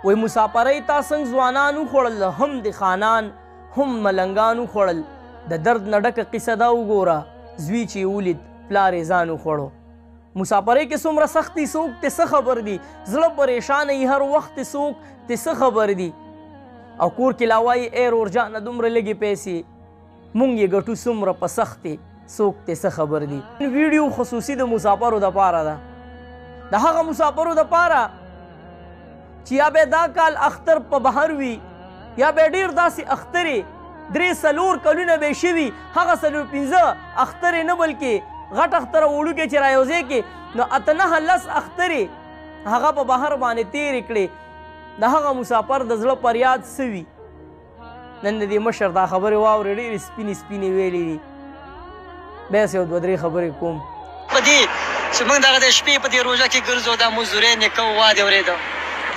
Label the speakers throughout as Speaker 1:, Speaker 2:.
Speaker 1: وی مسافرۍ تا څنګ ځوانان وخوړل هم د خانان هم ملنګان وخوړل د درد نه ډکه قصه دا وګوره زوی چې ولید پلار یې ځان وخوړو مسافرۍ کې څومره سختي څوک ته څه خبر دي زړه پریشانه یې هر وخت څوک ته څه خبر دي او کور کې لا وایي ای رور جانه دومره لږې پیسې مونږ یې ګټو څومره په سختې څوک ته څه خبر دي ویډیو خصوصي د مسافرو دپاره ده د هغه مسافرو دپاره چې یا به دا کال اختر په بهر وي یا به ډېر داسې اخترې 3-4 کلونه به شوي هغه 4-5 اخترې نه بلکې غټ اختر وړوکې چې رايوځې کې نو 8-9 اخترې هغه په بهر باندې تېرې کړې د هغه مسافر د زړه فریاد څه وي نن د دې مشر دا خبرې واورې ډېرې سپینې سپینې ویلې دي بیا یو 2-3 خبرې کوم
Speaker 2: په دې چې موږ دغه د شپې په دې روژه کې ګرځو دا مزدورۍ نه کوو وادې اورېده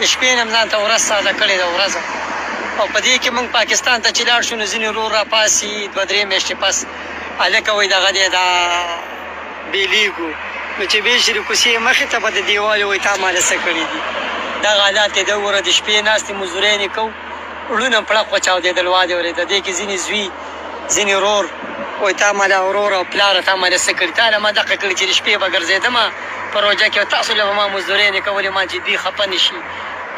Speaker 2: د شپې نه ځان ته ورځ ساده کړې ده ورځ او په دې کې موږ پاکستان ته چې لاړ شو نو ځینې ورور راپاسي 2-3 میاشتې پس هلکه وایي دغه دی دا بیلیږو نو چې بېل شي د کوڅې مخې ته به د دیوالې وایي تا ماله څه کړي دي دغه حالات یې ده وګوره د شپې ناستې مزدورۍ نه کوو ړونه پړق وچاودېدل وادې اورېده دې کې ځینې زوی ځینې ورور وایي تا ماله ورور او پلاره تا ماله څه کړي تا له ما دقه کړي چې د شپې به ګرځېدمه په روژه کې تاسو له به ما مزدورۍ نه کولې ما چې دوی خفه نه شي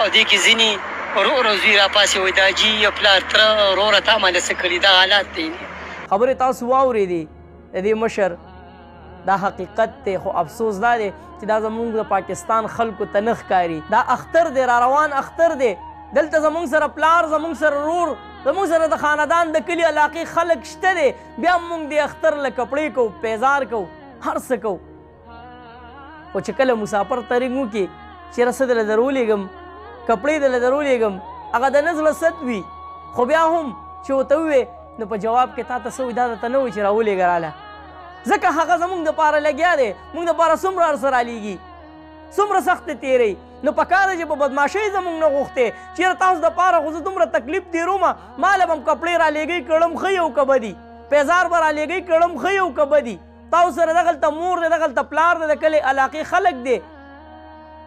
Speaker 2: او دې کې ځینې ورور او زوی راپاسې وایي دا جي یا پلار تره وروره تا ماله څه کړي دا حالات دی
Speaker 1: خبرې تاسو واورېدې د دې مشر دا حقیقت دی خو افسوس دا دی چې دا زمونږ د پاکستان خلکو ته نه ښکاري دا اختر دی را روان اختر دی دلته زمونږ سره پلار زمونږ سره ورور زمونږ سره د خاندان د کلي علاقې خلک شته دی بیا موږ د اختر له کپړې کوو پیزار کوو هر څه کوو خو چې کله مسافر ترې وکړي چېرې څه دله درولېږم کپړې دله درولېږم هغه د نه زړه ست وي خو بیا هم چې ورته ووې نو په جواب کې تا ته څه وي دا درته نه وي چې راولېږه راله ځکه هغه زمونږ دپاره لګیا دی مونږ دپاره څومره هر څه رالیږي څومره سختې تېروي نو پکار دی چې په بدماشۍ زمونږ نه غوښتې چېرې تاسو دپاره خو زه دومره تکلیف تېرومه ما له به هم کپړې رالیږئ کړم ښه یو که بدي پیزار به رالیږئ کړم ښه یو که بدي تاسو سره دغلته مور دی دغلته پلار دی د کلي علاقې خلک دی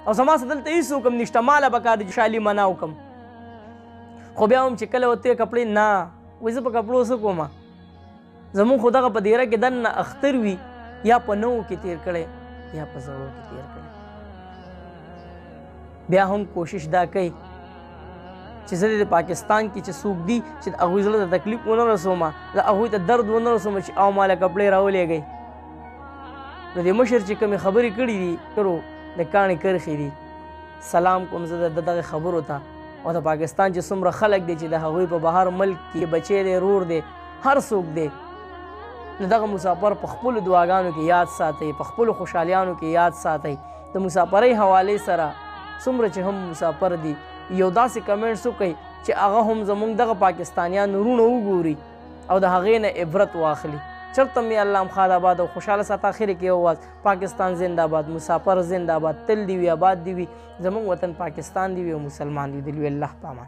Speaker 1: او زما سره دلته هېڅ وکم نشته ما له پکار دی چې شالي منا وکم خو بیا هم چې کله ورته کپړې نه وایي زه په کپړو څه کومه زمونږ خو دغه په دیره کې دننه اختر وي یا په نوو کې تېر کړی یا په زړو کې تېر کړی بیا هم کوشش دا کوي چې زه د پاکستان کې چې څوک دي چې د هغوی زړه ته تکلیف ونه رسومه د هغوی ته درد ونه رسومه چې او ماله کپړې راولېږئ نو د مشر چې کومې خبرې کړي دي کرو د کاڼې کرښې دي سلام کوم زه د دغه خبرو ته او د پاکستان چې څومره خلک دی چې د هغوی په بهر ملک کې بچی دی رور دی هر څوک دی نو دغه مسافر په خپلو دعاګانو کې یاد ساتئ په خپلو خوشحالیانو کې یاد ساتئ د مسافرۍ حوالې سره څومره چې هم مسافر دي یو داسې کمنټس وکړئ چې هغه هم زموږ دغه پاکستانیان وروڼه وګوري او د هغې نه عبرت واخلي چرته مې الله خاد آباد او خوشحاله سات اخر کې یو واز پاکستان زنده باد مسافر زنده باد تل دی وي آباد دی وي زموږ وطن پاکستان دی وي او مسلمان دی وي الله پامان